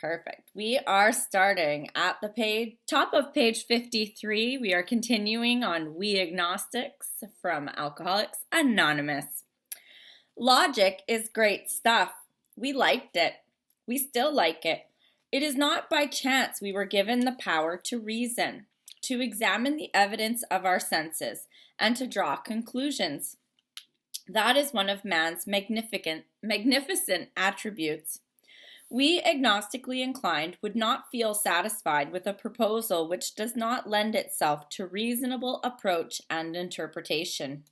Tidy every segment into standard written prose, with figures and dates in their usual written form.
Perfect. We are starting at the top of page 53. We are continuing on We Agnostics from Alcoholics Anonymous. Logic is great stuff. We liked it. We still like it. It is not by chance we were given the power to reason, to examine the evidence of our senses, and to draw conclusions. That is one of man's magnificent attributes. We agnostically inclined would not feel satisfied with a proposal which does not lend itself to reasonable approach and interpretation.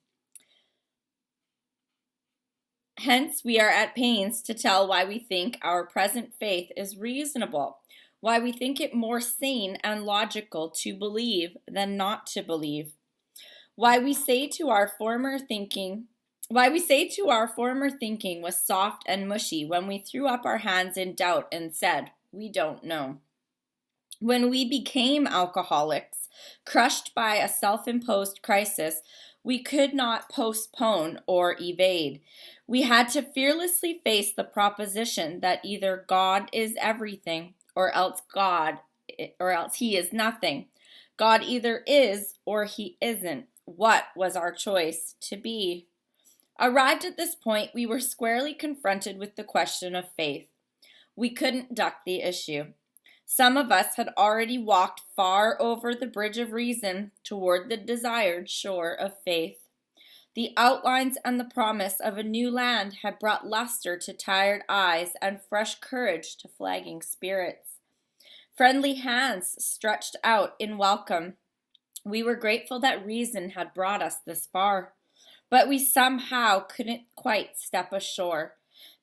Hence, we are at pains to tell why we think our present faith is reasonable, why we think it more sane and logical to believe than not to believe, why we say to our former thinking was soft and mushy when we threw up our hands in doubt and said, we don't know. When we became alcoholics, crushed by a self-imposed crisis, we could not postpone or evade. We had to fearlessly face the proposition that either God is everything or else he is nothing. God either is or he isn't. What was our choice to be? Arrived at this point, we were squarely confronted with the question of faith. We couldn't duck the issue. Some of us had already walked far over the bridge of reason toward the desired shore of faith. The outlines and the promise of a new land had brought luster to tired eyes and fresh courage to flagging spirits. Friendly hands stretched out in welcome. We were grateful that reason had brought us this far, but we somehow couldn't quite step ashore.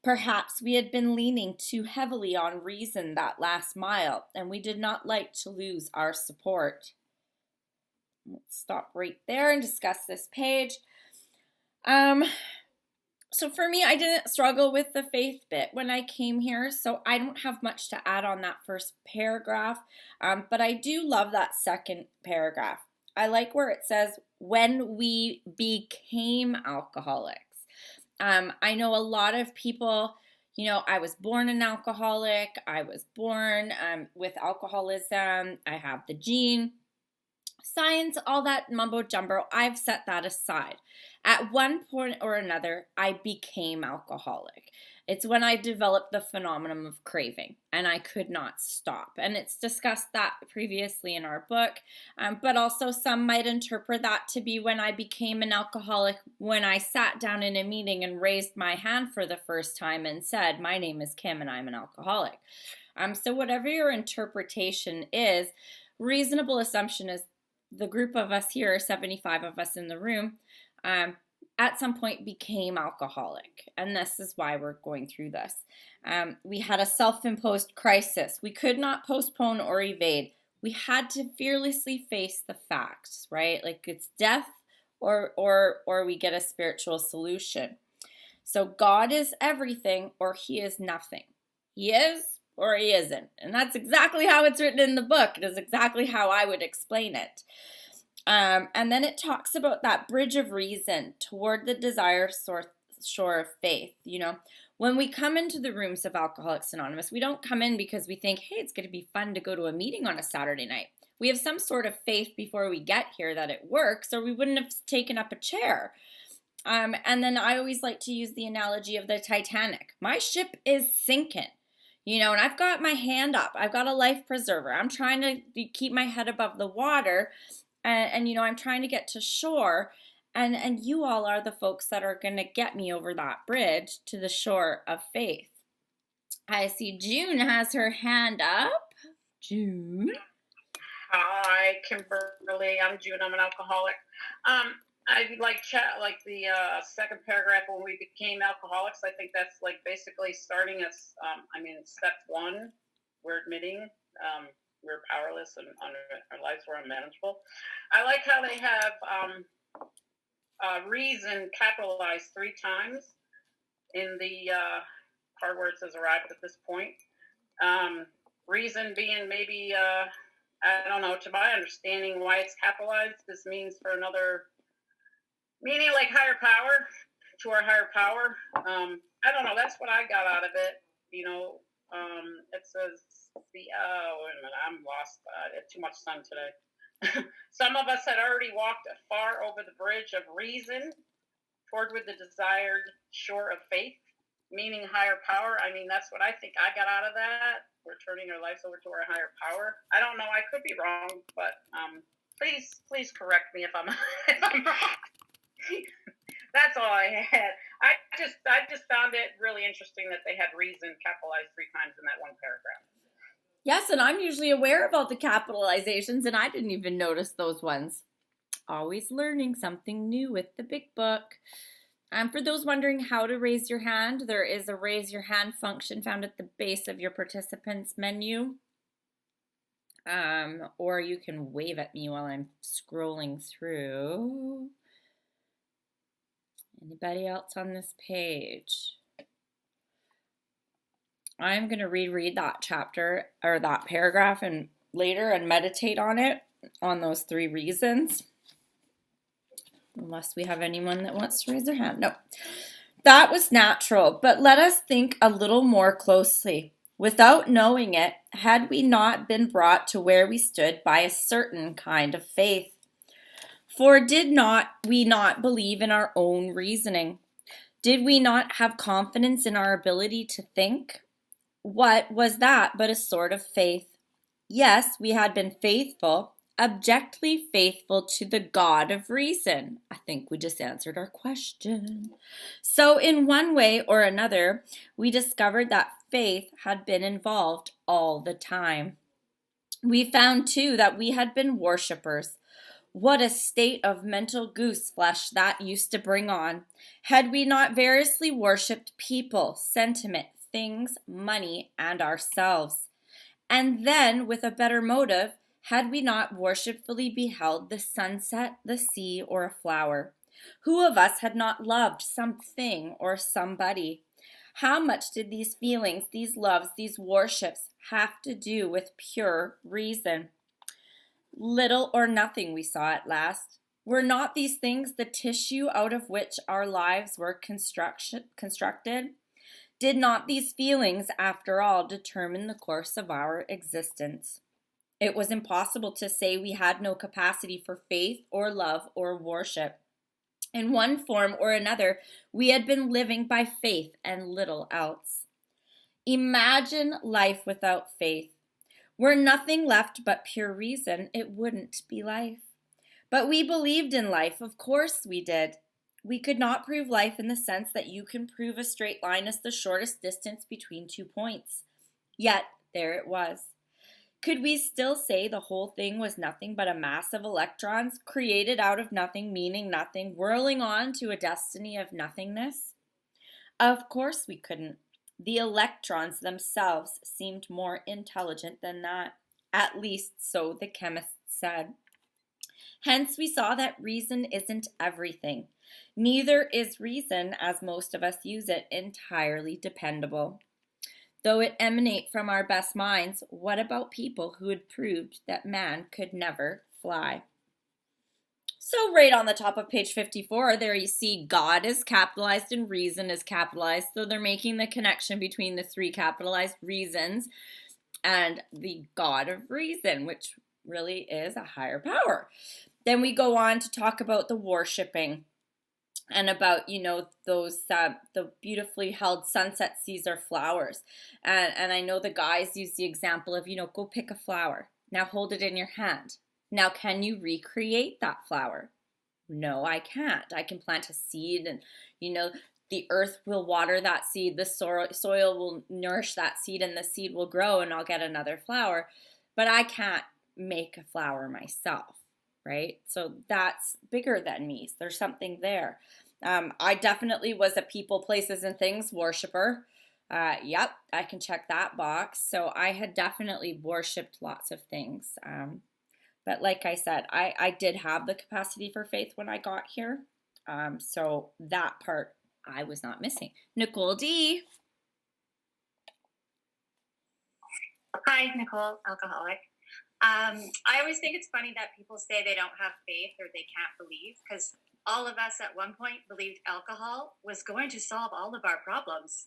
Perhaps we had been leaning too heavily on reason that last mile, and we did not like to lose our support. Let's stop right there and discuss this page. So for me, I didn't struggle with the faith bit when I came here, so I don't have much to add on that first paragraph, but I do love that second paragraph. I like where it says, when we became alcoholics. I know a lot of people, I was born an alcoholic. I was born with alcoholism. I have the gene. Science, all that mumbo jumbo, I've set that aside. At one point or another, I became alcoholic. It's when I developed the phenomenon of craving, and I could not stop. And it's discussed that previously in our book, but also some might interpret that to be when I became an alcoholic, when I sat down in a meeting and raised my hand for the first time and said, my name is Kim and I'm an alcoholic. So whatever your interpretation is, reasonable assumption is the group of us here, 75 of us in the room, at some point became alcoholic. And this is why we're going through this. We had a self-imposed crisis. We could not postpone or evade. We had to fearlessly face the facts, right? Like it's death or we get a spiritual solution. So God is everything or he is nothing. He is or he isn't. And that's exactly how it's written in the book. It is exactly how I would explain it. And then it talks about that bridge of reason toward the desired shore of faith. When we come into the rooms of Alcoholics Anonymous, we don't come in because we think, hey, it's going to be fun to go to a meeting on a Saturday night. We have some sort of faith before we get here that it works, or we wouldn't have taken up a chair. And then I always like to use the analogy of the Titanic. My ship is sinking. And I've got my hand up. I've got a life preserver. I'm trying to keep my head above the water. And I'm trying to get to shore. And you all are the folks that are going to get me over that bridge to the shore of faith. I see June has her hand up. June. Hi, Kimberly. I'm June. I'm an alcoholic. I like the second paragraph when we became alcoholics. I think that's like basically starting us. Step one, we're admitting we're powerless and our lives were unmanageable. I like how they have reason capitalized 3 times in the part where it says arrived at this point. Reason being maybe, I don't know, to my understanding why it's capitalized. This means for another meaning like higher power, to our higher power. I don't know. That's what I got out of it. At it says, wait a minute, I'm lost. I had too much sun today. Some of us had already walked far over the bridge of reason toward with the desired shore of faith, meaning higher power. I mean, that's what I think I got out of that. We're turning our lives over to our higher power. I don't know. I could be wrong, but please correct me if I'm if I'm wrong. That's all I had. I just found it really interesting that they had reason capitalized 3 times in that one paragraph. Yes, and I'm usually aware of all the capitalizations, and I didn't even notice those ones. Always learning something new with the big book. For those wondering how to raise your hand, there is a raise your hand function found at the base of your participants menu. Or you can wave at me while I'm scrolling through. Anybody else on this page? I'm going to reread that chapter or that paragraph and later and meditate on it, on those 3 reasons. Unless we have anyone that wants to raise their hand. No. That was natural, but let us think a little more closely. Without knowing it, had we not been brought to where we stood by a certain kind of faith? For did we not believe in our own reasoning? Did we not have confidence in our ability to think? What was that but a sort of faith? Yes, we had been faithful, abjectly faithful to the God of reason. I think we just answered our question. So in one way or another, we discovered that faith had been involved all the time. We found too that we had been worshippers. What a state of mental gooseflesh that used to bring on. Had we not variously worshipped people, sentiment, things, money, and ourselves? And then, with a better motive, had we not worshipfully beheld the sunset, the sea, or a flower? Who of us had not loved something or somebody? How much did these feelings, these loves, these worships have to do with pure reason? Little or nothing, we saw at last. Were not these things the tissue out of which our lives were constructed? Did not these feelings, after all, determine the course of our existence? It was impossible to say we had no capacity for faith or love or worship. In one form or another, we had been living by faith and little else. Imagine life without faith. Were nothing left but pure reason, it wouldn't be life. But we believed in life, of course we did. We could not prove life in the sense that you can prove a straight line as the shortest distance between 2 points. Yet, there it was. Could we still say the whole thing was nothing but a mass of electrons, created out of nothing, meaning nothing, whirling on to a destiny of nothingness? Of course we couldn't. The electrons themselves seemed more intelligent than that. At least so the chemists said. Hence we saw that reason isn't everything. Neither is reason, as most of us use it, entirely dependable. Though it emanate from our best minds, what about people who had proved that man could never fly? So right on the top of page 54, there you see God is capitalized and reason is capitalized. So they're making the connection between the 3 capitalized reasons and the God of reason, which really is a higher power. Then we go on to talk about the worshiping and about, those, the beautifully held sunset seas or flowers. And I know the guys use the example of, go pick a flower. Now hold it in your hand. Now, can you recreate that flower? No, I can't. I can plant a seed and, the earth will water that seed. The soil will nourish that seed and the seed will grow and I'll get another flower. But I can't make a flower myself, right? So that's bigger than me. There's something there. I definitely was a people, places, and things worshiper. Yep, I can check that box. So I had definitely worshipped lots of things. But like I said, I did have the capacity for faith when I got here. So that part I was not missing. Nicole D. Hi, Nicole, alcoholic. I always think it's funny that people say they don't have faith or they can't believe, because all of us at one point believed alcohol was going to solve all of our problems.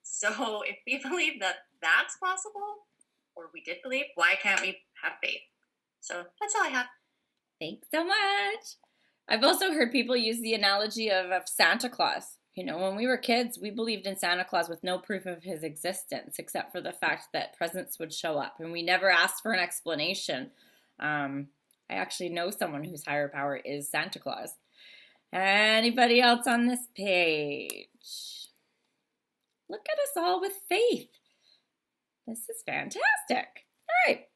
So if we believe that that's possible, or we did believe, why can't we have faith? So that's all I have. Thanks so much. I've also heard people use the analogy of Santa Claus. When we were kids, we believed in Santa Claus with no proof of his existence, except for the fact that presents would show up, and we never asked for an explanation. I actually know someone whose higher power is Santa Claus. Anybody else on this page? Look at us all with faith. This is fantastic. All right.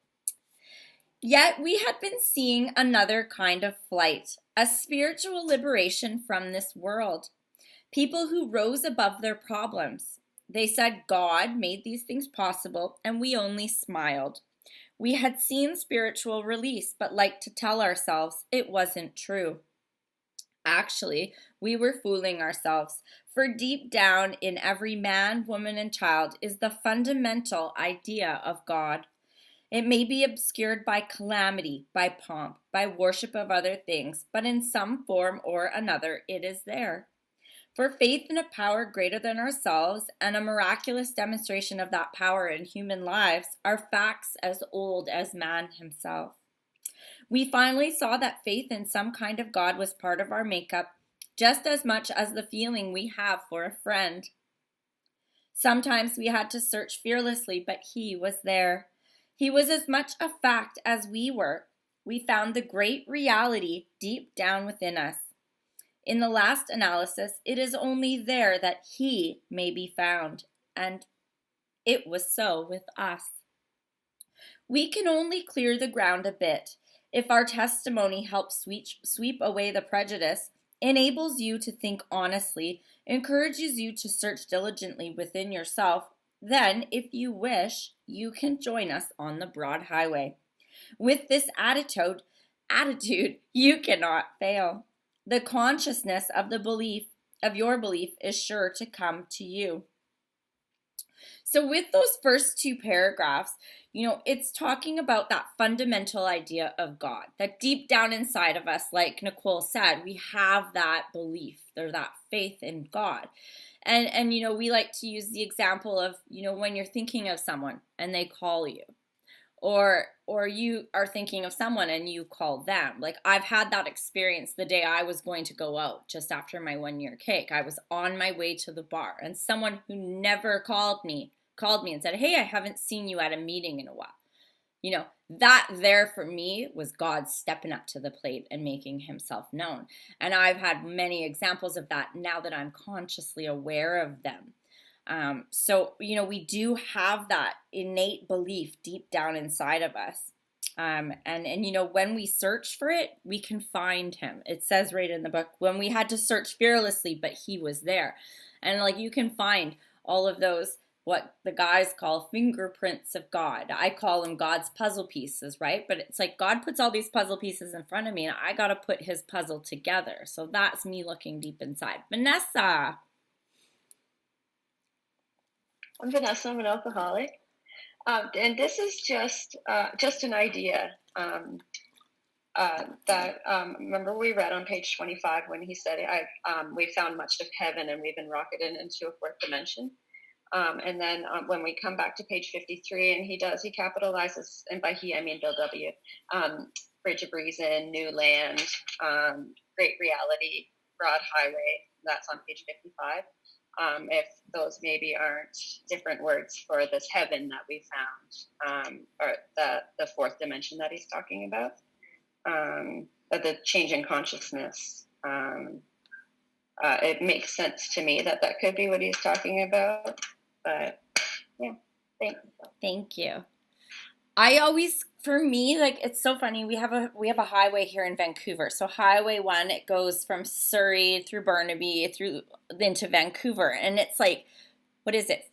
Yet we had been seeing another kind of flight, a spiritual liberation from this world. People who rose above their problems. They said God made these things possible, and we only smiled. We had seen spiritual release, but liked to tell ourselves it wasn't true. Actually, we were fooling ourselves, for deep down in every man, woman, and child is the fundamental idea of God. It may be obscured by calamity, by pomp, by worship of other things, but in some form or another it is there. For faith in a power greater than ourselves and a miraculous demonstration of that power in human lives are facts as old as man himself. We finally saw that faith in some kind of God was part of our makeup, just as much as the feeling we have for a friend. Sometimes we had to search fearlessly, but he was there. He was as much a fact as we were. We found the great reality deep down within us. In the last analysis, it is only there that he may be found, and it was so with us. We can only clear the ground a bit. If our testimony helps sweep away the prejudice, enables you to think honestly, encourages you to search diligently within yourself, then, if you wish, you can join us on the broad highway. With this attitude, you cannot fail. The consciousness of your belief is sure to come to you. So with those first two paragraphs, it's talking about that fundamental idea of God, that deep down inside of us, like Nicole said, we have that belief or that faith in God. And we like to use the example of, when you're thinking of someone and they call you, or you are thinking of someone and you call them. Like, I've had that experience the day I was going to go out just after my 1-year cake. I was on my way to the bar, and someone who never called me and said, "Hey, I haven't seen you at a meeting in a while." That there for me was God stepping up to the plate and making himself known. And I've had many examples of that now that I'm consciously aware of them. So we do have that innate belief deep down inside of us. And when we search for it, we can find him. It says right in the book, when we had to search fearlessly, but he was there. And you can find all of those, what the guys call fingerprints of God. I call them God's puzzle pieces, right? But it's like God puts all these puzzle pieces in front of me, and I got to put his puzzle together. So that's me looking deep inside. Vanessa. I'm Vanessa. I'm an alcoholic, and this is just an idea that remember we read on page 25 when he said, "We found much of heaven and we've been rocketed into a fourth dimension." And then when we come back to page 53, and he capitalizes, and by he I mean Bill W. Bridge of Reason, New Land, Great Reality, Broad Highway. That's on page 55. If those maybe aren't different words for this heaven that we found, or the fourth dimension that he's talking about, the change in consciousness. It makes sense to me that could be what he's talking about. But yeah, thank you. I always, for me, it's so funny. We have a highway here in Vancouver. So Highway 1, it goes from Surrey through Burnaby through into Vancouver, and it's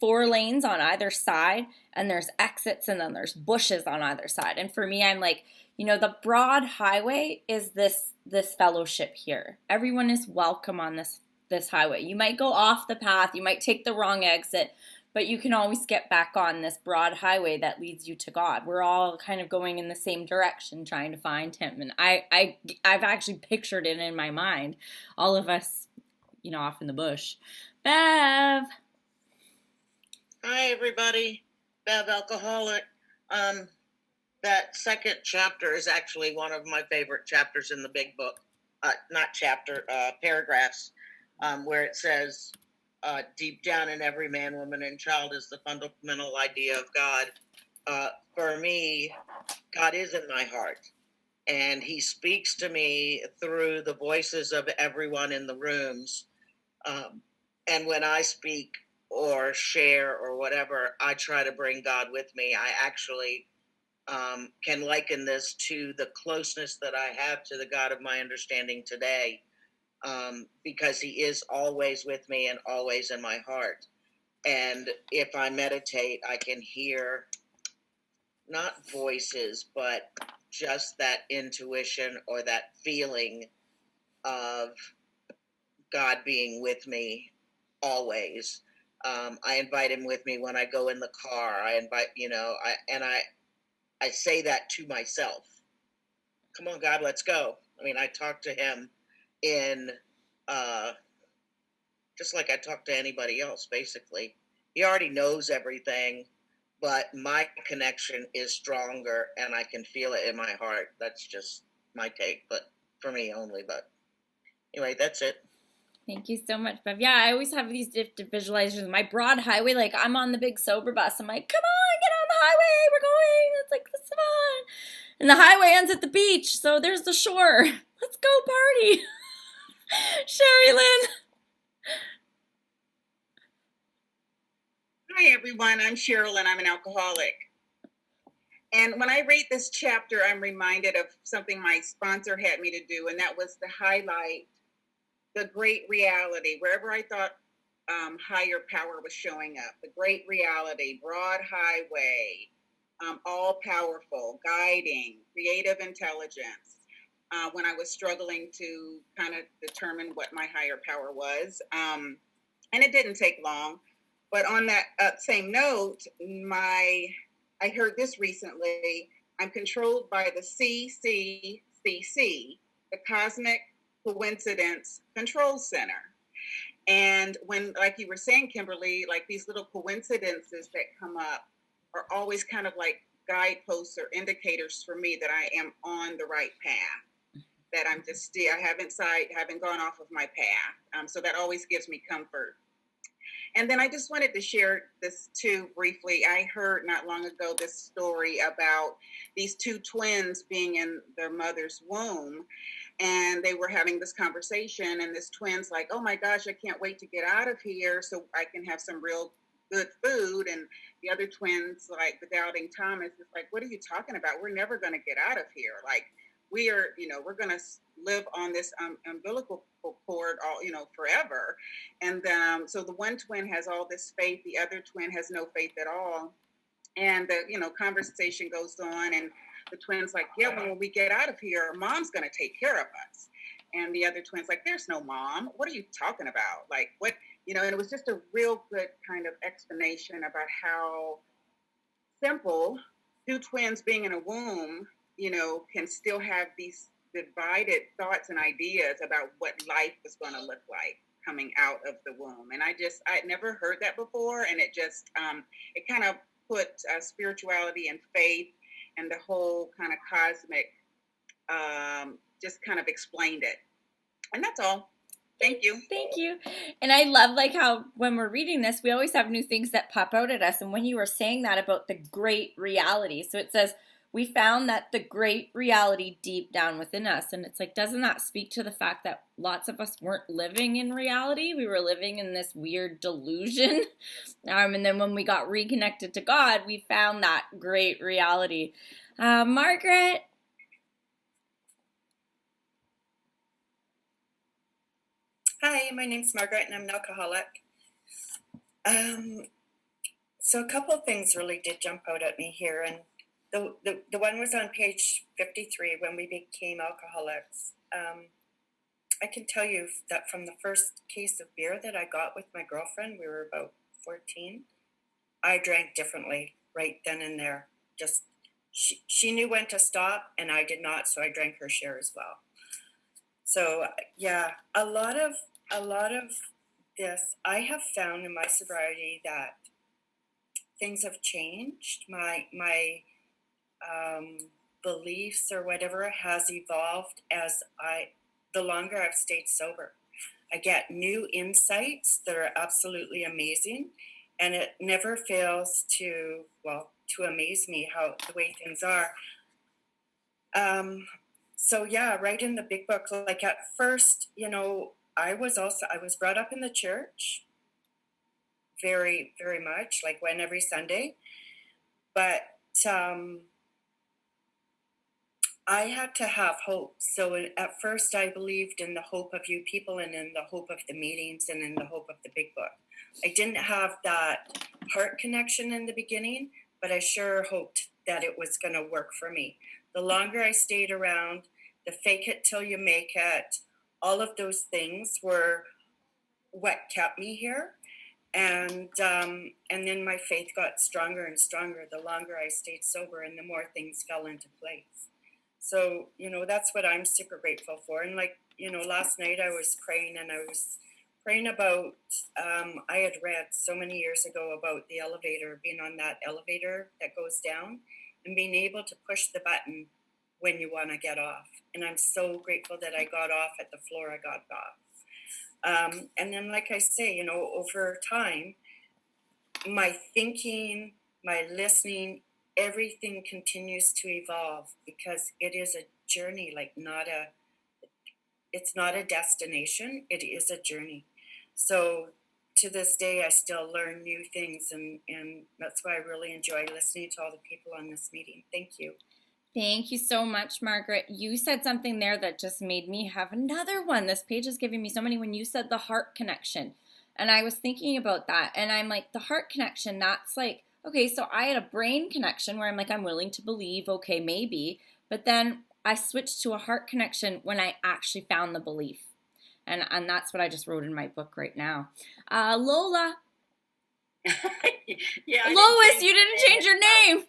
4 lanes on either side, and there's exits, and then there's bushes on either side. And for me, I'm the broad highway is this fellowship here. Everyone is welcome on this highway. You might go off the path, you might take the wrong exit, but you can always get back on this broad highway that leads you to God. We're all kind of going in the same direction, trying to find him. And I've actually pictured it in my mind, all of us, off in the bush. Bev! Hi, everybody. Bev Alcoholic. That second chapter is actually one of my favorite chapters in the big book. Not chapter, paragraphs, where it says, deep down in every man, woman, and child is the fundamental idea of God. For me, God is in my heart, and he speaks to me through the voices of everyone in the rooms. And when I speak or share or whatever, I try to bring God with me. I actually can liken this to the closeness that I have to the God of my understanding today, because he is always with me and always in my heart. And if I meditate, I can hear not voices, but just that intuition or that feeling of God being with me always. I invite him with me when I go in the car. I invite, I say that to myself. Come on, God, let's go. I mean, I talk to him in just like I talk to anybody else, basically. He already knows everything, but my connection is stronger and I can feel it in my heart. That's just my take, but for me only. But anyway, that's it. Thank you so much, Bev. Yeah, I always have these different visualizations. My broad highway, like I'm on the big sober bus. I'm like, come on, get on the highway. We're going. It's like, this is fun. And the highway ends at the beach. So there's the shore. Let's go party. Sherry Lynn. Hi, everyone. I'm Cheryl, and I'm an alcoholic. And when I read this chapter, I'm reminded of something my sponsor had me to do, and that was to highlight the great reality. Wherever I thought higher power was showing up, the great reality, broad highway, all powerful, guiding, creative intelligence. When I was struggling to kind of determine what my higher power was, and it didn't take long. But on that same note, I heard this recently. I'm controlled by the CCCC, the Cosmic Coincidence Control Center. And when, like you were saying, Kimberly, like these little coincidences that come up are always kind of like guideposts or indicators for me that I am on the right path, that I'm just still, I haven't gone off of my path. So that always gives me comfort. And then I just wanted to share this too briefly. I heard not long ago this story about these two twins being in their mother's womb, and they were having this conversation, and this twin's like, oh my gosh, I can't wait to get out of here so I can have some real good food. And the other twins, like the doubting Thomas, is like, what are you talking about? We're never going to get out of here. Like, we are, we're going to live on this umbilical cord all, forever. And so the one twin has all this faith, the other twin has no faith at all. And the, conversation goes on, and the twin's like, yeah, when we get out of here, mom's going to take care of us. And the other twin's like, there's no mom. What are you talking about? Like, what, and it was just a real good kind of explanation about how simple two twins being in a womb, can still have these divided thoughts and ideas about what life is going to look like coming out of the womb. And I'd never heard that before. And it just, it kind of put spirituality and faith and the whole kind of cosmic, just kind of explained it. And that's all. Thank you. Thank you. And I love like how when we're reading this, we always have new things that pop out at us. And when you were saying that about the great reality, so it says, we found that the great reality deep down within us. And it's like, doesn't that speak to the fact that lots of us weren't living in reality? We were living in this weird delusion. And then when we got reconnected to God, we found that great reality. Margaret? Hi, my name's Margaret, and I'm an alcoholic. So a couple of things really did jump out at me here, and the one was on page 53, when we became alcoholics. I can tell you that from the first case of beer that I got with my girlfriend, we were about 14, I drank differently right then and there. Just she knew when to stop, and I did not, so I drank her share as well. So yeah, a lot of this I have found in my sobriety, that things have changed. My beliefs or whatever has evolved as the longer I've stayed sober. I get new insights that are absolutely amazing, and it never fails to amaze me how the way things are. So yeah, right in the big book, like at first, I was brought up in the church very, very much, like went every Sunday, but I had to have hope. So at first, I believed in the hope of you people and in the hope of the meetings and in the hope of the big book. I didn't have that heart connection in the beginning, but I sure hoped that it was going to work for me. The longer I stayed around, the fake it till you make it, all of those things were what kept me here. And then my faith got stronger and stronger the longer I stayed sober and the more things fell into place. So, that's what I'm super grateful for. And last night I was praying and I was praying about, I had read so many years ago about the elevator, being on that elevator that goes down and being able to push the button when you want to get off. And I'm so grateful that I got off at the floor I got off. And then, like I say, over time, my thinking, my listening, everything continues to evolve because it is a journey, it's not a destination, it is a journey. So to this day, I still learn new things, and that's why I really enjoy listening to all the people on this meeting. Thank you. Thank you so much, Margaret. You said something there that just made me have another one. This page is giving me so many when you said the heart connection. And I was thinking about that. And I'm like, the heart connection, that's like, okay, so I had a brain connection where I'm like, I'm willing to believe, okay, maybe. But then I switched to a heart connection when I actually found the belief. And that's what I just wrote in my book right now. Lola. Yeah, Lois, you didn't change your name.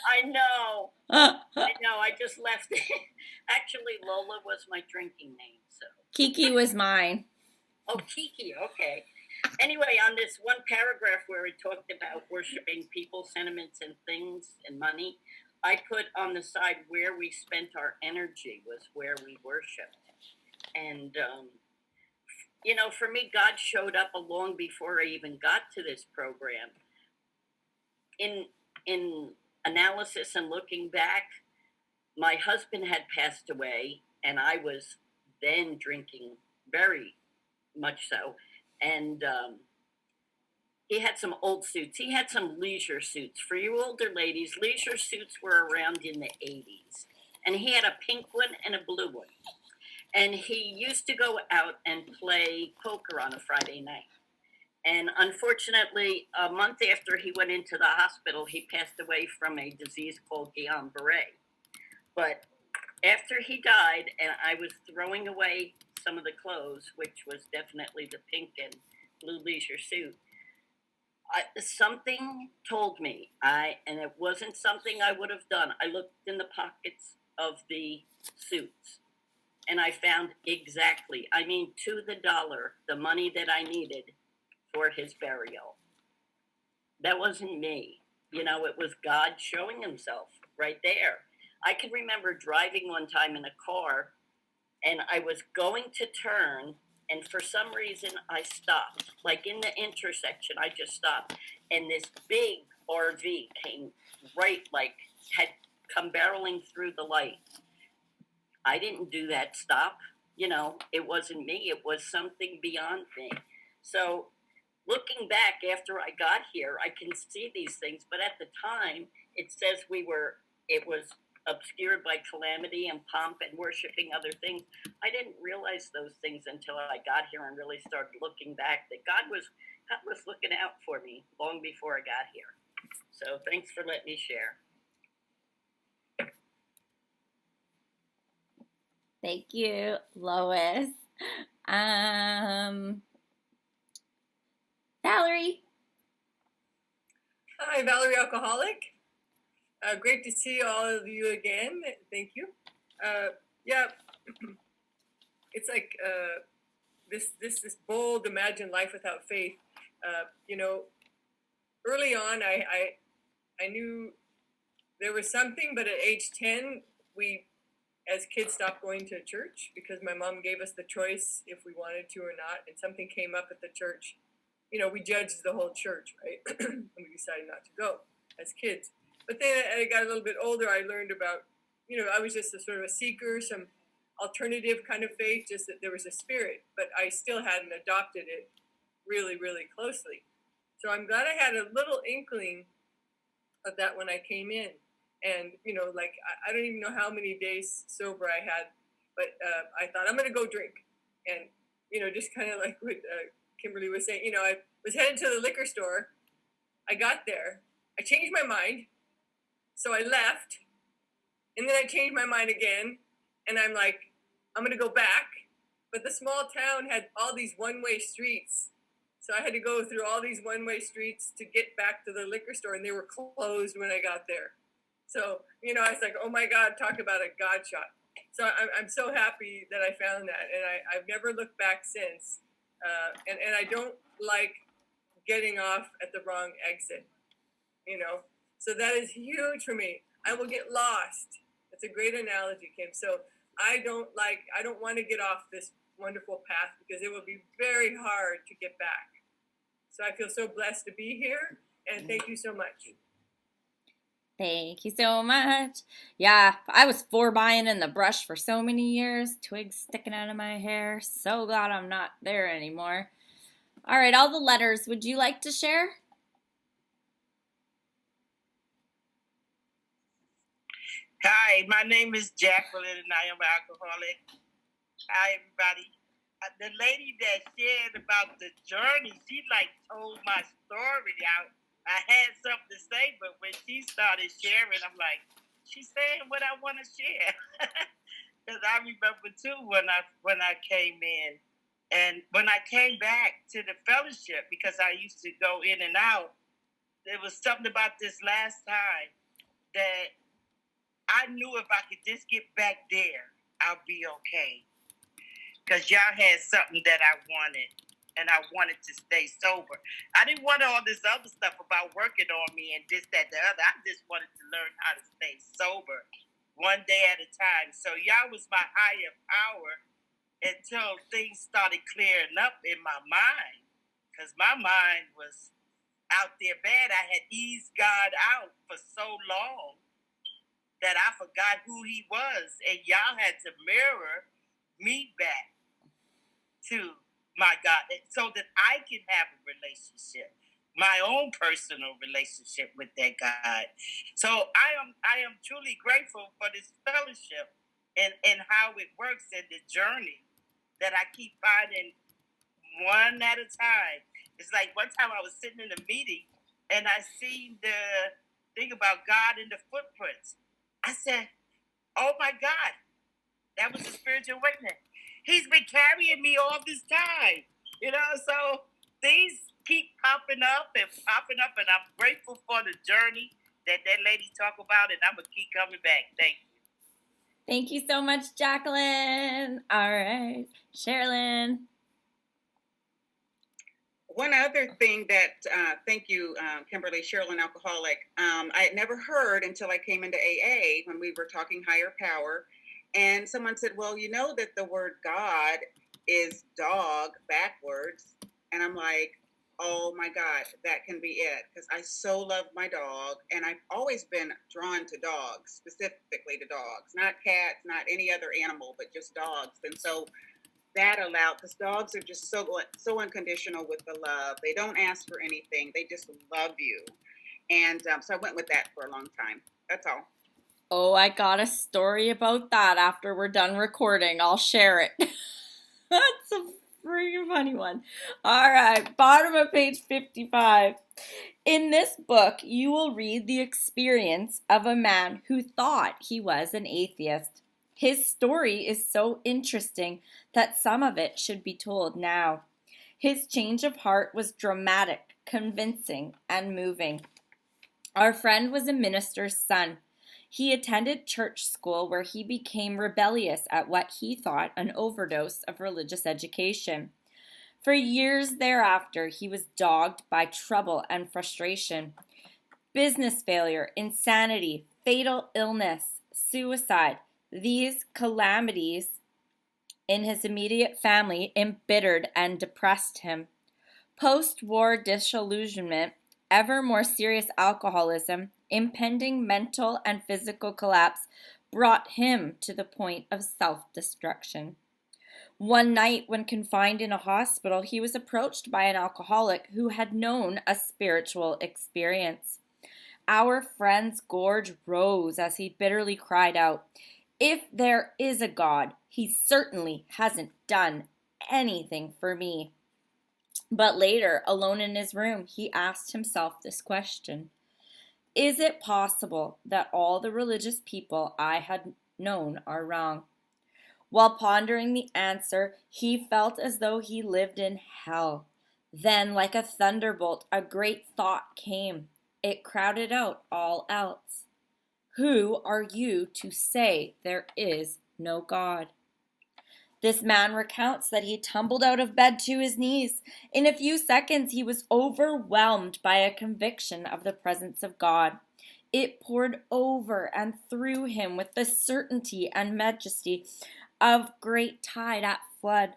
I know. I just left it. Actually, Lola was my drinking name. So Kiki was mine. Oh, Kiki. Okay. Anyway, on this one paragraph where it talked about worshiping people, sentiments, and things and money, I put on the side where we spent our energy was where we worshiped. And, for me, God showed up long before I even got to this program. In analysis and looking back, my husband had passed away, and I was then drinking very much so. And he had some old suits. He had some leisure suits. For you older ladies, leisure suits were around in the 80s. And he had a pink one and a blue one. And he used to go out and play poker on a Friday night. And unfortunately, a month after he went into the hospital, he passed away from a disease called Guillain-Barré. But after he died, and I was throwing away some of the clothes, which was definitely the pink and blue leisure suit, something told me, and it wasn't something I would have done. I looked in the pockets of the suits, and I found exactly, to the dollar, the money that I needed for his burial. That wasn't me. It was God showing himself right there. I can remember driving one time in a car, and I was going to turn, and for some reason I stopped. Like in the intersection, I just stopped. And this big RV came had come barreling through the light. I didn't do that stop. It wasn't me. It was something beyond me. So looking back after I got here, I can see these things. But at the time, it says it was obscured by calamity and pomp and worshiping other things. I didn't realize those things until I got here and really started looking back that God was looking out for me long before I got here. So thanks for letting me share. Thank you, Lois. Valerie. Hi, Valerie Alcoholic. Great to see all of you again. Thank you. It's like this bold, imagined life without faith. early on, I knew there was something, but at age 10, we, as kids, stopped going to church because my mom gave us the choice if we wanted to or not, and something came up at the church. You know, we judged the whole church, right? And we decided not to go as kids. But then as I got a little bit older, I learned about, you know, I was just a sort of a seeker, some alternative kind of faith, just that there was a spirit, but I still hadn't adopted it really, really closely. So I'm glad I had a little inkling of that when I came in. And, you know, like, I don't even know how many days sober I had, but I thought, I'm going to go drink. And, you know, just kind of like what Kimberly was saying, you know, I was headed to the liquor store. I got there. I changed my mind. So I left. And then I changed my mind again. And I'm like, I'm going to go back. But the small town had all these one-way streets. So I had to go through all these one-way streets to get back to the liquor store. And they were closed when I got there. So, you know, I was like, oh my God, talk about a God shot. So I'm so happy that I found that. And I've never looked back since. And I don't like getting off at the wrong exit, you know. So that is huge for me. I will get lost. It's a great analogy, Kim. So I don't want to get off this wonderful path because it will be very hard to get back. So I feel so blessed to be here. And thank you so much. Thank you so much. Yeah, I was 4-buying in the brush for so many years, twigs sticking out of my hair. So glad I'm not there anymore. All right, all the letters, would you like to share? Hi, my name is Jacqueline and I am an alcoholic. Hi, everybody. The lady that shared about the journey, she like told my story out. I had something to say, but when she started sharing, I'm like, she's saying what I want to share. Because I remember too when I came in, and when I came back to the fellowship, because I used to go in and out, there was something about this last time that I knew if I could just get back there, I'll be okay. Because y'all had something that I wanted. And I wanted to stay sober. I didn't want all this other stuff about working on me and this, that, the other. I just wanted to learn how to stay sober one day at a time. So y'all was my higher power until things started clearing up in my mind. Because my mind was out there bad. I had eased God out for so long that I forgot who he was. And y'all had to mirror me back to my God, so that I can have a relationship, my own personal relationship with that God. So I am truly grateful for this fellowship and how it works and the journey that I keep finding one at a time. It's like one time I was sitting in a meeting and I seen the thing about God and the footprints. I said, oh my God, that was a spiritual awakening. He's been carrying me all this time, you know, so things keep popping up, and I'm grateful for the journey that lady talked about, and I'm going to keep coming back. Thank you. Thank you so much, Jacqueline. All right, Sherilyn. One other thing that, thank you, Kimberly, Sherilyn, alcoholic. I had never heard until I came into AA when we were talking higher power. And someone said, well, you know that the word God is dog backwards. And I'm like, oh my God, that can be it. Because I so love my dog. And I've always been drawn to dogs, specifically to dogs, not cats, not any other animal, but just dogs. And so that allowed, because dogs are just so unconditional with the love. They don't ask for anything. They just love you. And so I went with that for a long time. That's all. Oh, I got a story about that after we're done recording. I'll share it. That's a freaking funny one. All right, bottom of page 55. In this book, you will read the experience of a man who thought he was an atheist. His story is so interesting that some of it should be told now. His change of heart was dramatic, convincing, and moving. Our friend was a minister's son. He attended church school where he became rebellious at what he thought an overdose of religious education. For years thereafter, he was dogged by trouble and frustration, business failure, insanity, fatal illness, suicide. These calamities in his immediate family embittered and depressed him. Post-war disillusionment, ever more serious alcoholism, impending mental and physical collapse brought him to the point of self-destruction. One night, when confined in a hospital, he was approached by an alcoholic who had known a spiritual experience. Our friend's gorge rose as he bitterly cried out, "If there is a God, he certainly hasn't done anything for me." But later, alone in his room, he asked himself this question: is it possible that all the religious people I had known are wrong? While pondering the answer, he felt as though he lived in hell. Then, like a thunderbolt, a great thought came. It crowded out all else. Who are you to say there is no God? This man recounts that he tumbled out of bed to his knees. In a few seconds, he was overwhelmed by a conviction of the presence of God. It poured over and through him with the certainty and majesty of great tide at flood.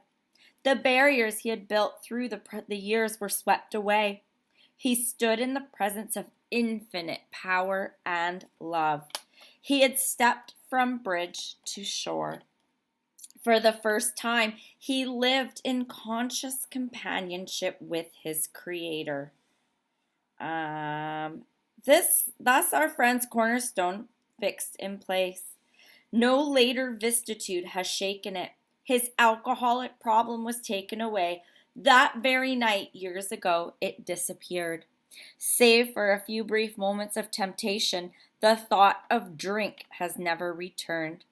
The barriers he had built through the years were swept away. He stood in the presence of infinite power and love. He had stepped from bridge to shore. For the first time, he lived in conscious companionship with his Creator. Thus our friend's cornerstone fixed in place. No later vicissitude has shaken it. His alcoholic problem was taken away. That very night, years ago, it disappeared. Save for a few brief moments of temptation, the thought of drink has never returned.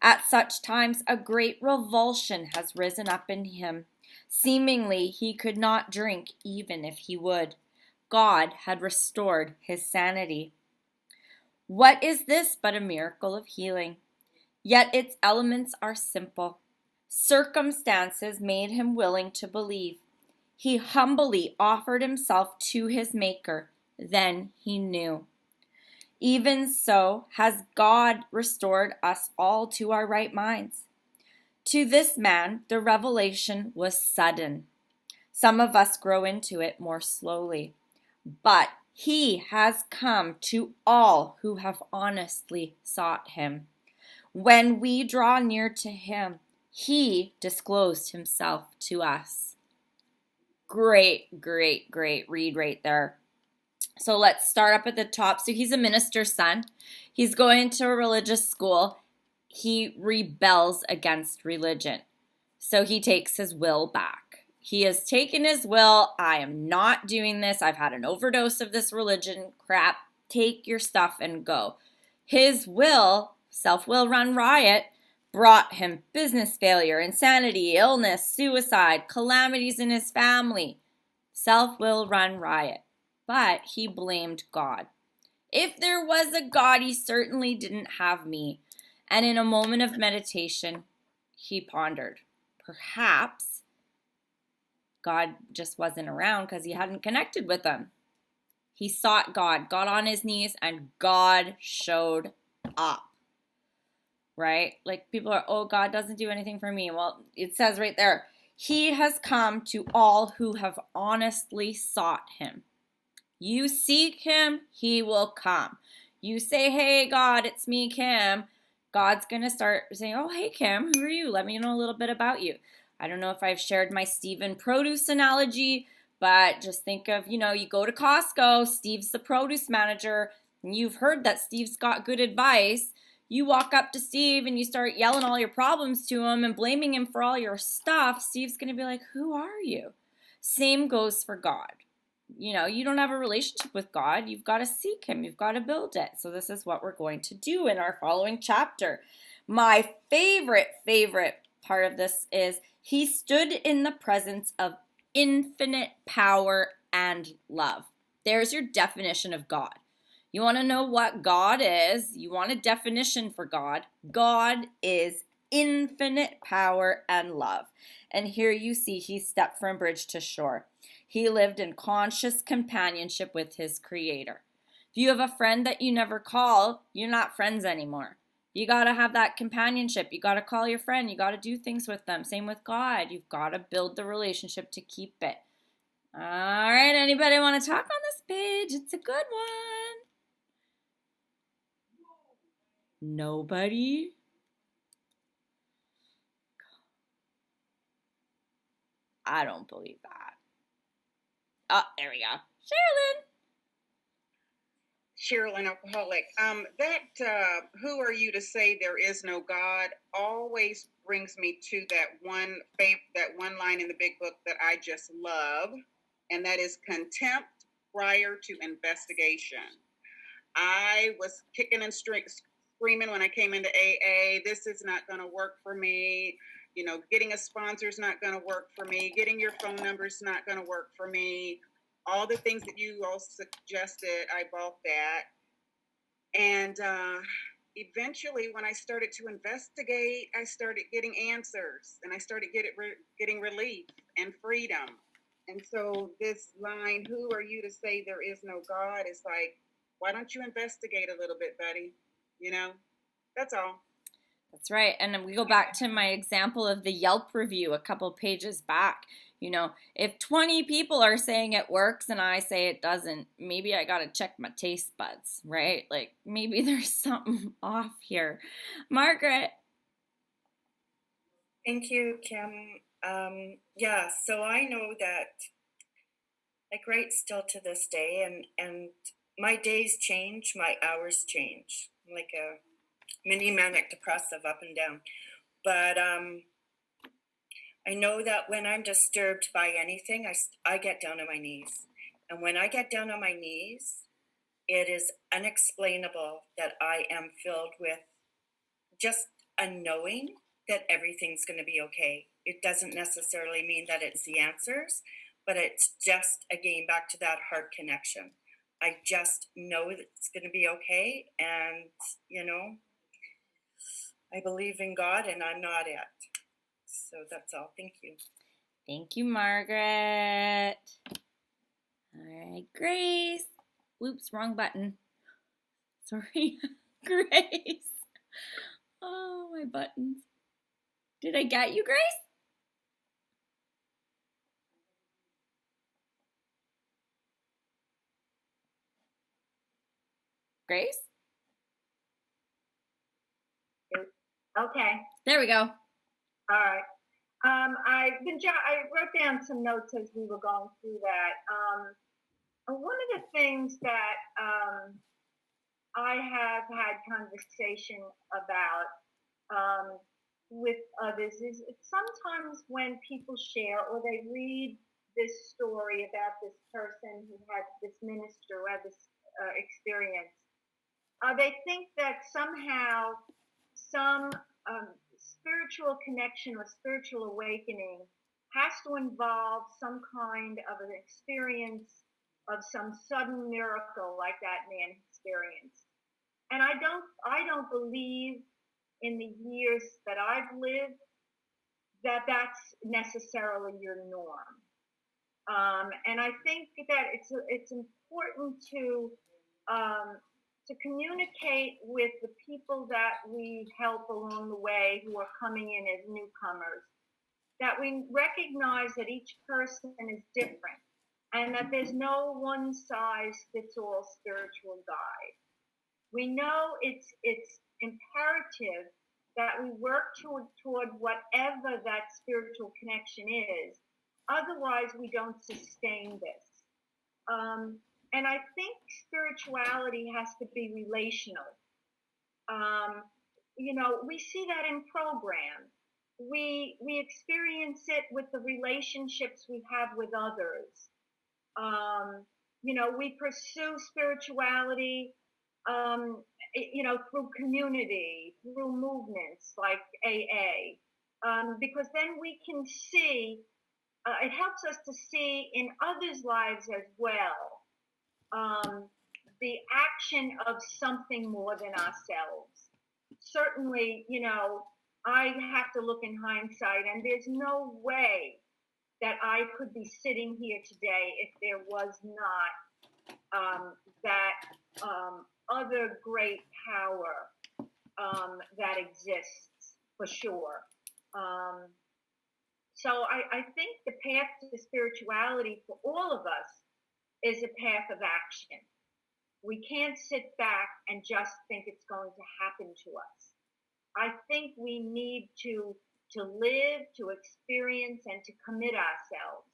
At such times, a great revulsion has risen up in him. Seemingly, he could not drink even if he would. God had restored his sanity. What is this but a miracle of healing? Yet its elements are simple. Circumstances made him willing to believe. He humbly offered himself to his Maker. Then he knew. Even so has God restored us all to our right minds. To this man, the revelation was sudden. Some of us grow into it more slowly. But he has come to all who have honestly sought him. When we draw near to him, he disclosed himself to us. Great read right there. So let's start up at the top. So he's a minister's son. He's going to a religious school. He rebels against religion. So he takes his will back. He has taken his will. I am not doing this. I've had an overdose of this religion crap. Take your stuff and go. His will, self-will run riot, brought him business failure, insanity, illness, suicide, calamities in his family. Self-will run riot. But he blamed God. If there was a God, he certainly didn't have me. And in a moment of meditation, he pondered, perhaps God just wasn't around because he hadn't connected with him. He sought God, got on his knees, and God showed up. Right? Like people are, oh, God doesn't do anything for me. Well, it says right there, he has come to all who have honestly sought him. You seek him, he will come. You say, hey, God, it's me, Kim. God's going to start saying, oh, hey, Kim, who are you? Let me know a little bit about you. I don't know if I've shared my Stephen produce analogy, but just think of, you go to Costco, Steve's the produce manager, and you've heard that Steve's got good advice. You walk up to Steve and you start yelling all your problems to him and blaming him for all your stuff. Steve's going to be like, who are you? Same goes for God. You don't have a relationship with God. You've got to seek him. You've got to build it. So this is what we're going to do in our following chapter. My favorite part of this is he stood in the presence of infinite power and love. There's your definition of God. You want to know what God is? You want a definition for God? God is infinite power and love. And here you see he stepped from bridge to shore. He lived in conscious companionship with his creator. If you have a friend that you never call, you're not friends anymore. You got to have that companionship. You got to call your friend. You got to do things with them. Same with God. You've got to build the relationship to keep it. All right, anybody want to talk on this page? It's a good one. Nobody? I don't believe that. Oh, there we go. Sherilyn, alcoholic. Who are you to say there is no God always brings me to that one line in the big book that I just love, and that is contempt prior to investigation. I was kicking and screaming when I came into AA. This is not going to work for me. You know, getting a sponsor is not going to work for me. Getting your phone number is not going to work for me. All the things that you all suggested, I balked at. And eventually, when I started to investigate, I started getting answers, and I started getting relief and freedom. And so this line, who are you to say there is no God, is like, why don't you investigate a little bit, buddy? You know, that's all. That's right. And we go back to my example of the Yelp review a couple pages back. You know, if 20 people are saying it works and I say it doesn't, maybe I got to check my taste buds, right? Like maybe there's something off here. Margaret. Thank you, Kim. Yeah, so I know that I write still to this day, and my days change, my hours change, like a mini manic depressive up and down. But I know that when I'm disturbed by anything, I get down on my knees. And when I get down on my knees, it is unexplainable that I am filled with just a knowing that everything's going to be okay. It doesn't necessarily mean that it's the answers, but it's just, again, back to that heart connection. I just know that it's going to be okay. And, you know, I believe in God and I'm not it. So that's all. Thank you. Thank you, Margaret. All right, Grace. Whoops, wrong button. Sorry, Grace. Oh, my buttons. Did I get you, Grace? Grace? Okay. There we go. All right. I wrote down some notes as we were going through that. One of the things that I have had conversation about with others is sometimes when people share or they read this story about this person who had this minister who had this experience, they think that somehow some spiritual connection or spiritual awakening has to involve some kind of an experience of some sudden miracle like that man experienced. And I don't believe in the years that I've lived that that's necessarily your norm. And I think that it's important to communicate with the people that we help along the way who are coming in as newcomers, that we recognize that each person is different and that there's no one size fits all spiritual guide. We know it's imperative that we work toward whatever that spiritual connection is. Otherwise, we don't sustain this. And I think spirituality has to be relational. You know, we see that in programs. We experience it with the relationships we have with others. You know, we pursue spirituality, you know, through community, through movements like AA, because then we can see, it helps us to see in others' lives as well, the action of something more than ourselves. Certainly, you know, I have to look in hindsight, and there's no way that I could be sitting here today if there was not that other great power that exists for sure. So I think the path to spirituality for all of us is a path of action. We can't sit back and just think it's going to happen to us. I think we need to live, to experience, and to commit ourselves.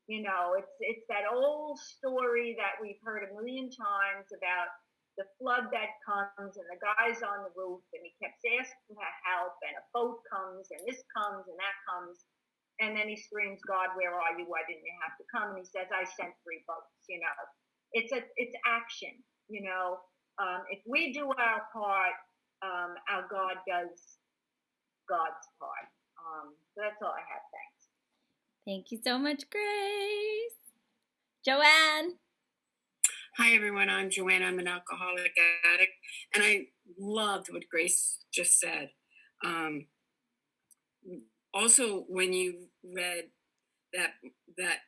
You know, it's that old story that we've heard a million times about the flood that comes and the guy's on the roof and he keeps asking for help and a boat comes and this comes and that comes. And then he screams, God, where are you? Why didn't you have to come? And he says, I sent 3 boats, you know. It's action, you know. If we do our part, our God does God's part. So that's all I have. Thanks. Thank you so much, Grace. Joanne. Hi, everyone. I'm Joanne. I'm an alcoholic addict. And I loved what Grace just said. Also, when you read that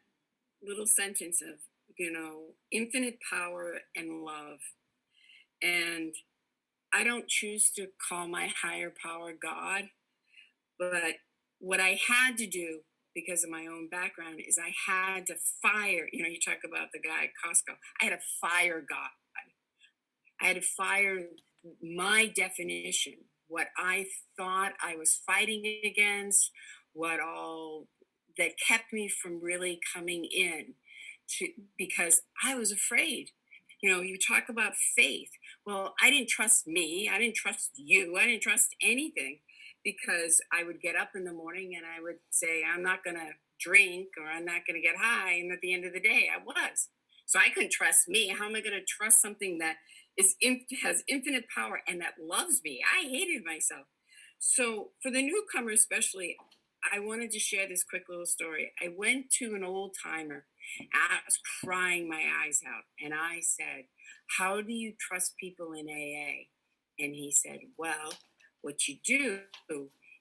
little sentence of, you know, infinite power and love. And I don't choose to call my higher power God, but what I had to do because of my own background is I had to fire, you know, you talk about the guy at Costco. I had to fire God. I had to fire my definition, what I thought I was fighting against, what all that kept me from really coming in to, because I was afraid. You know, you talk about faith. Well, I didn't trust me. I didn't trust you. I didn't trust anything because I would get up in the morning and I would say, I'm not going to drink or I'm not going to get high. And at the end of the day, I was. So I couldn't trust me. How am I going to trust something that has infinite power and that loves me? I hated myself. So for the newcomer especially, I wanted to share this quick little story. I went to an old timer. I was crying my eyes out. And I said, how do you trust people in AA? And he said, well, what you do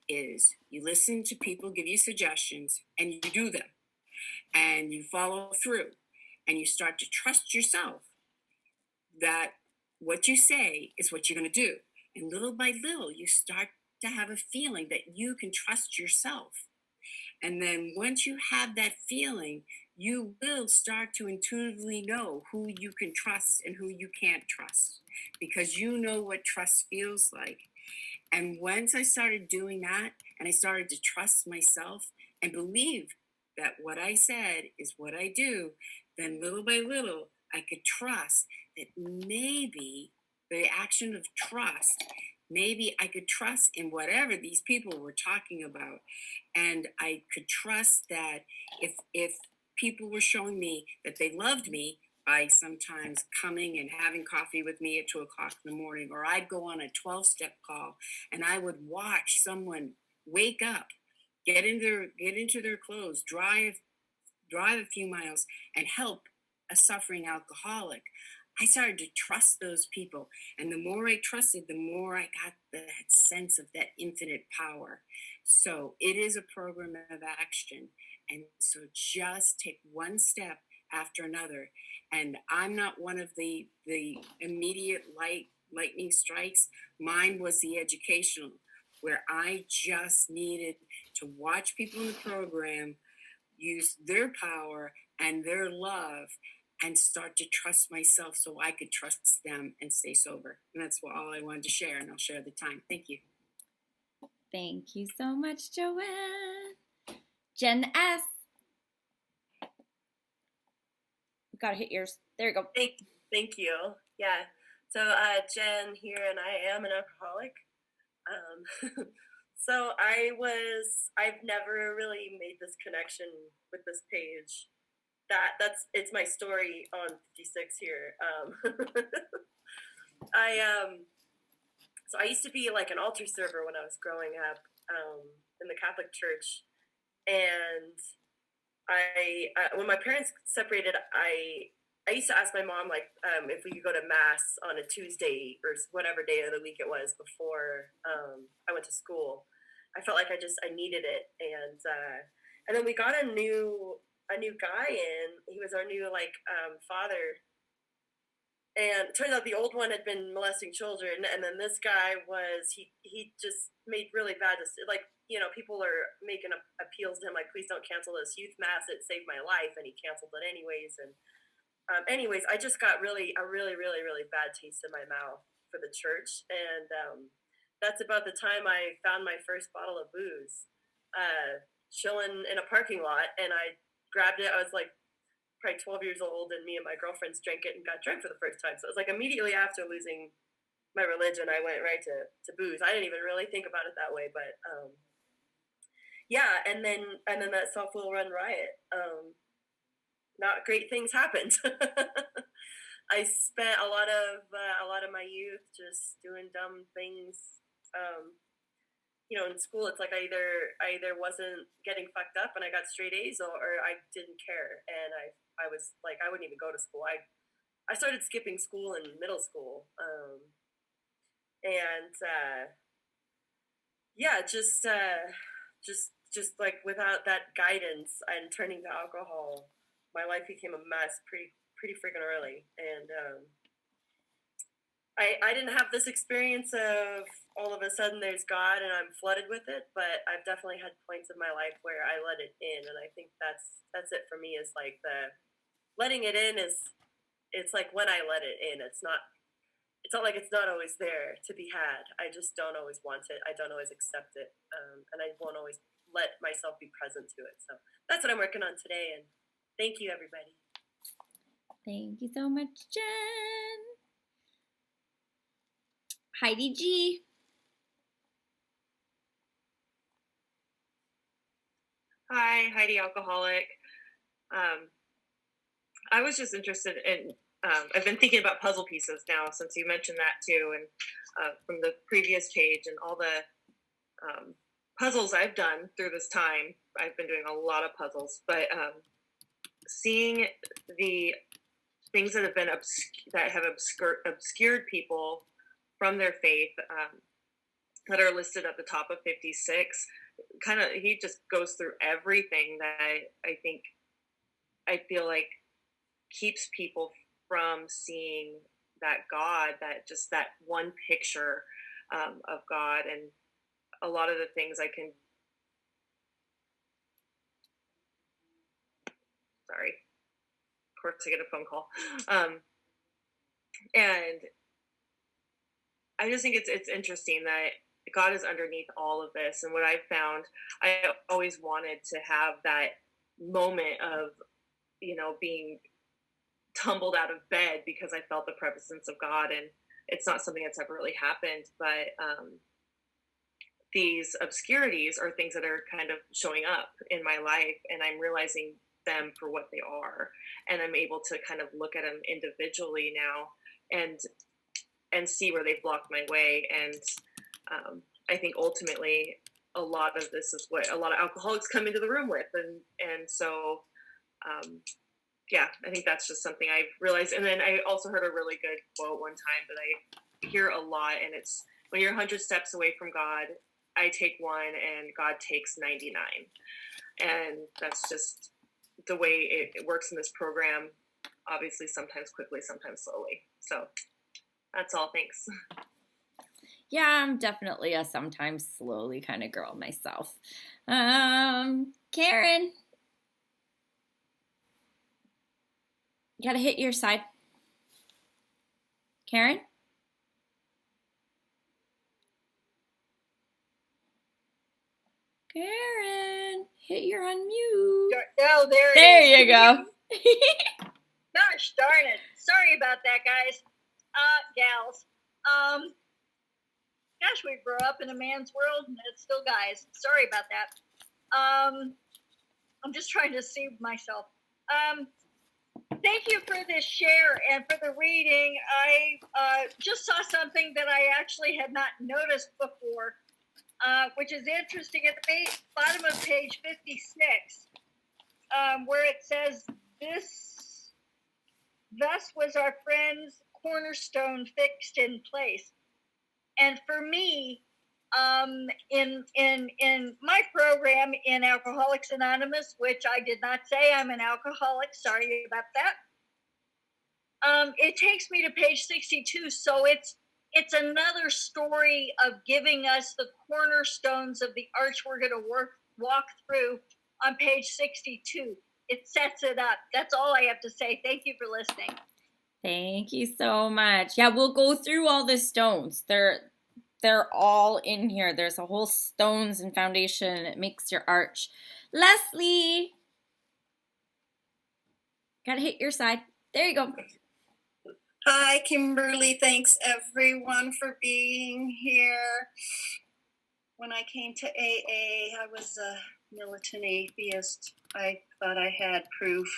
is you listen to people give you suggestions and you do them. And you follow through. And you start to trust yourself that what you say is what you're going to do. And little by little, you start to have a feeling that you can trust yourself. And then once you have that feeling, you will start to intuitively know who you can trust and who you can't trust because you know what trust feels like. And once I started doing that and I started to trust myself and believe that what I said is what I do, then little by little, I could trust that maybe the action of trust, maybe I could trust in whatever these people were talking about. And I could trust that if people were showing me that they loved me by sometimes coming and having coffee with me at 2:00 in the morning, or I'd go on a 12-step call and I would watch someone wake up, get into their clothes, drive a few miles and help a suffering alcoholic. I started to trust those people. And the more I trusted, the more I got that sense of that infinite power. So it is a program of action. And so just take one step after another. And I'm not one of the immediate lightning strikes. Mine was the educational, where I just needed to watch people in the program use their power and their love and start to trust myself so I could trust them and stay sober. And that's all I wanted to share, and I'll share the time. Thank you. Thank you so much, Joanne. Jen S. You gotta hit yours. There you go. Thank you. Yeah. So Jen here, and I am an alcoholic. So I've never really made this connection with this page. It's my story on 56 here. So I used to be like an altar server when I was growing up in the Catholic Church, and when my parents separated, I used to ask my mom like if we could go to mass on a Tuesday or whatever day of the week it was before I went to school. I felt like I needed it. And then we got a new guy in. He was our new father. And it turns out the old one had been molesting children, and then this guy he just made really bad people are making appeals to him like, please don't cancel this youth mass, it saved my life, and he canceled it anyways. And anyways, I just got a really bad taste in my mouth for the church. And that's about the time I found my first bottle of booze, chilling in a parking lot, and I grabbed it. I was like probably 12 years old, and me and my girlfriends drank it and got drunk for the first time. So it was like immediately after losing my religion, I went right to booze. I didn't even really think about it that way, but yeah. And then that Southwell Run riot, not great things happened. I spent a lot of my youth just doing dumb things. In school, it's like I either wasn't getting fucked up and I got straight A's, or I didn't care, and I was like, I wouldn't even go to school. I started skipping school in middle school, and yeah, just like without that guidance and turning to alcohol, my life became a mess pretty freaking early. And I didn't have this experience of all of a sudden there's God and I'm flooded with it, but I've definitely had points in my life where I let it in, and I think that's it for me. Is like the letting it in it's like when I let it in, it's not like it's not always there to be had. I just don't always want it. I don't always accept it, and I won't always let myself be present to it. So that's what I'm working on today, and thank you, everybody. Thank you so much, Jen. Heidi G. Hi, Heidi Alcoholic. I was just interested in, I've been thinking about puzzle pieces now since you mentioned that too, and from the previous page and all the puzzles I've done through this time. I've been doing a lot of puzzles, but seeing the things that have been obscured people from their faith, that are listed at the top of 56, he just goes through everything that I feel like keeps people from seeing that God, that one picture of God. And a lot of the things sorry, of course I get a phone call. And I just think it's interesting that God is underneath all of this. And what I've found, I always wanted to have that moment of, being tumbled out of bed because I felt the presence of God. And it's not something that's ever really happened, but these obscurities are things that are kind of showing up in my life, and I'm realizing them for what they are. And I'm able to kind of look at them individually now and see where they've blocked my way. And I think ultimately a lot of this is what a lot of alcoholics come into the room with. And so, yeah, I think that's just something I've realized. And then I also heard a really good quote one time that I hear a lot, and it's, when you're 100 steps away from God, I take one and God takes 99. And that's just the way it works in this program. Obviously, sometimes quickly, sometimes slowly. So that's all. Thanks. Yeah, I'm definitely a sometimes slowly kind of girl myself. Karen. You gotta hit your side. Karen? Karen, hit your unmute. Oh, there it There is. you go. Gosh darn it. Sorry about that, guys. Gals. Gosh, we grew up in a man's world and it's still guys. Sorry about that. I'm just trying to see myself. Thank you for this share and for the reading. I just saw something that I actually had not noticed before, which is interesting at the bottom of page 56, where it says, thus was our friend's cornerstone fixed in place. And for me, in my program in Alcoholics Anonymous, which I did not say I'm an alcoholic. Sorry about that. It takes me to page 62, so it's another story of giving us the cornerstones of the arch we're going to walk through on page 62. It sets it up. That's all I have to say. Thank you for listening. Thank you so much. Yeah, we'll go through all the stones. They're all in here. There's a whole stones and foundation. It makes your arch. Leslie, gotta hit your side. There you go. Hi, Kimberly. Thanks everyone for being here. When I came to AA, I was a militant atheist. I thought I had proof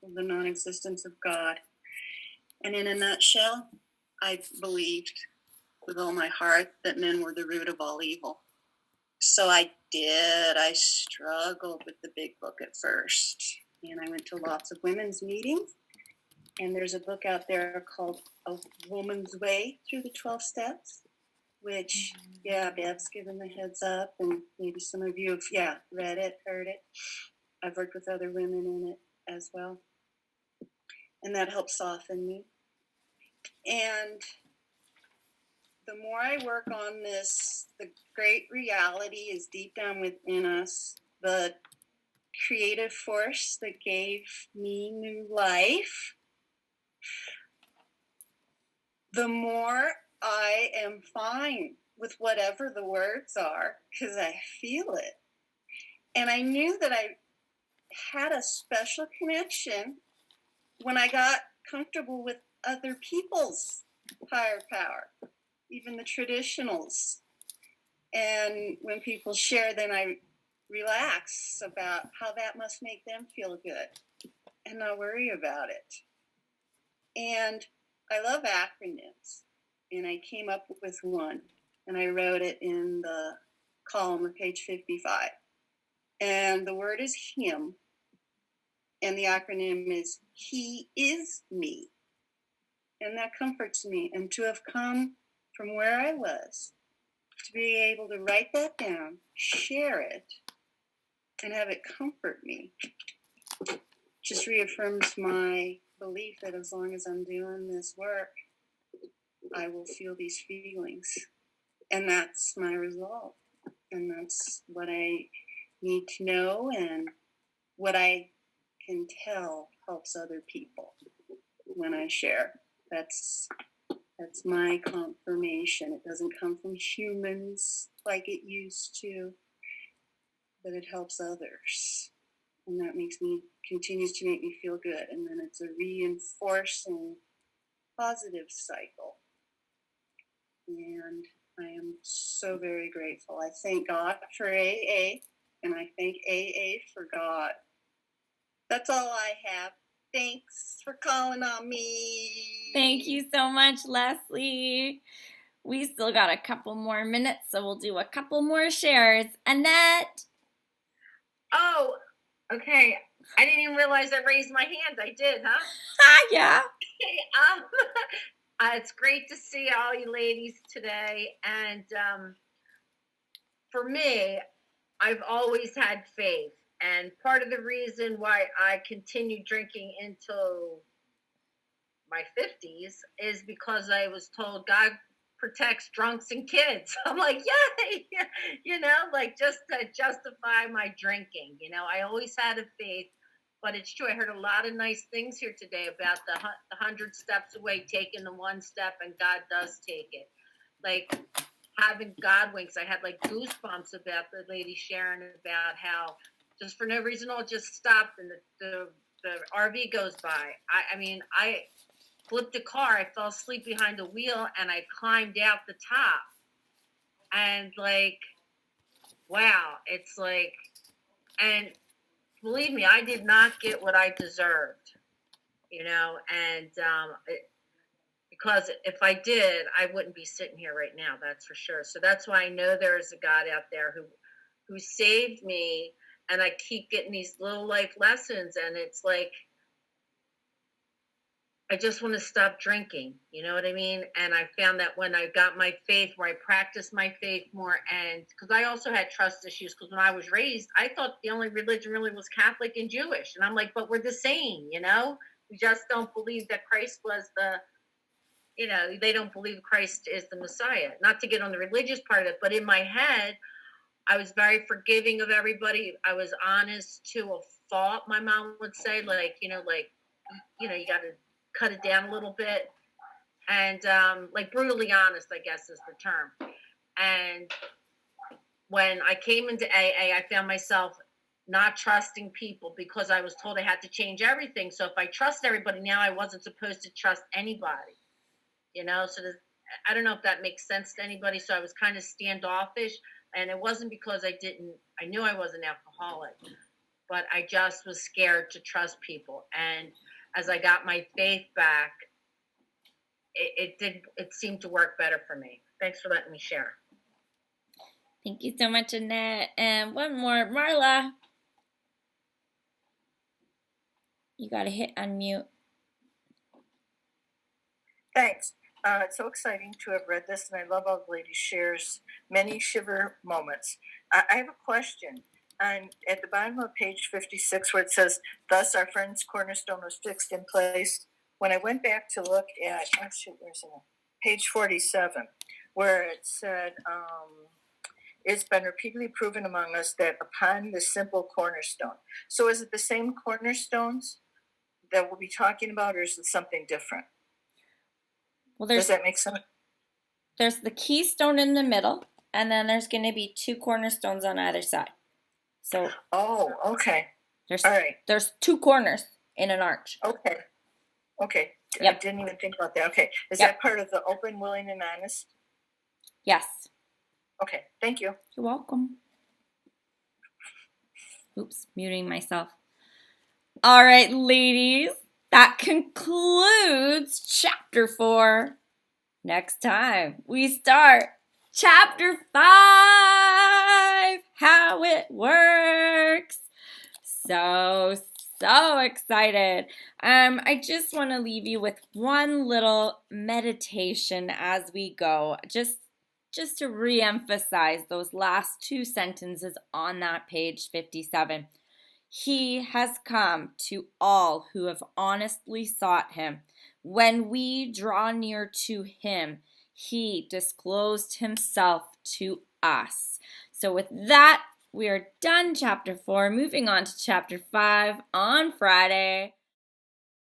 of the non-existence of God. And in a nutshell, I believed with all my heart that men were the root of all evil. So I did. I struggled with the big book at first. And I went to lots of women's meetings. And there's a book out there called A Woman's Way Through the 12 Steps, which, Bev's given the heads up, and maybe some of you have, read it, heard it. I've worked with other women in it as well. And that helped soften me. And the more I work on this, the great reality is deep down within us. The creative force that gave me new life, the more I am fine with whatever the words are, because I feel it. And I knew that I had a special connection when I got comfortable with other people's higher power, even the traditionals. And when people share, then I relax about how that must make them feel good and not worry about it. And I love acronyms, and I came up with one, and I wrote it in the column of page 55. And the word is him, and the acronym is He is me. And that comforts me. And to have come from where I was, to be able to write that down, share it, and have it comfort me, just reaffirms my belief that as long as I'm doing this work, I will feel these feelings. And that's my resolve. And that's what I need to know, and what I can tell helps other people when I share. That's my confirmation. It doesn't come from humans like it used to, but it helps others. And that continues to make me feel good. And then it's a reinforcing positive cycle. And I am so very grateful. I thank God for AA, and I thank AA for God. That's all I have. Thanks for calling on me. Thank you so much, Leslie. We still got a couple more minutes, so we'll do a couple more shares. Annette. Oh, okay. I didn't even realize I raised my hand. I did, huh? Yeah. It's great to see all you ladies today. And for me, I've always had faith. And part of the reason why I continued drinking until my 50s is because I was told God protects drunks and kids. I'm like, yay! Just to justify my drinking. I always had a faith, but it's true. I heard a lot of nice things here today about the 100 steps away, taking the one step, and God does take it. Like having God winks. I had like goosebumps about the lady sharing about how just for no reason I'll just stop and the RV goes by. I flipped the car. I fell asleep behind the wheel and I climbed out the top. And wow, it's and believe me, I did not get what I deserved, and because if I did, I wouldn't be sitting here right now. That's for sure. So that's why I know there is a God out there who saved me. And I keep getting these little life lessons, and it's I just want to stop drinking. You know what I mean? And I found that when I got my faith, where I practiced my faith more, and because I also had trust issues, because when I was raised, I thought the only religion really was Catholic and Jewish. And I'm like, but we're the same, you know? We just don't believe that Christ was the, you know, they don't believe Christ is the Messiah. Not to get on the religious part of it, but in my head, I was very forgiving of everybody. I was honest to a fault, my mom would say, like, you know, you got to cut it down a little bit. And like brutally honest, I guess is the term. And when I came into AA, I found myself not trusting people because I was told I had to change everything. So if I trust everybody now, I wasn't supposed to trust anybody. You know, so I don't know if that makes sense to anybody. So I was kind of standoffish, and it wasn't because I knew I was an alcoholic, but I just was scared to trust people. And as I got my faith back, it seemed to work better for me. Thanks for letting me share. Thank you so much, Annette. And one more, Marla. You got to hit unmute. Thanks. It's so exciting to have read this, and I love all the ladies' shares, many shiver moments. I have a question. And at the bottom of page 56, where it says, thus our friend's cornerstone was fixed in place. When I went back to look at, where's it? Page 47, where it said, it's been repeatedly proven among us that upon the simple cornerstone. So is it the same cornerstones that we'll be talking about, or is it something different? Well, does that make sense? There's the keystone in the middle, and then there's going to be 2 cornerstones on either side. So. Oh, okay. All right. There's 2 corners in an arch. Okay. Yep. I didn't even think about that. Okay. Is that part of the open, willing, and honest? Yes. Okay. Thank you. You're welcome. Oops, muting myself. All right, ladies. That concludes chapter 4. Next time we start chapter 5, how it works. So excited. I just want to leave you with one little meditation as we go, just to re-emphasize those last 2 sentences on that page 57. He has come to all who have honestly sought him. When we draw near to him, he disclosed himself to us. So with that, we are done chapter 4, moving on to chapter 5 on Friday.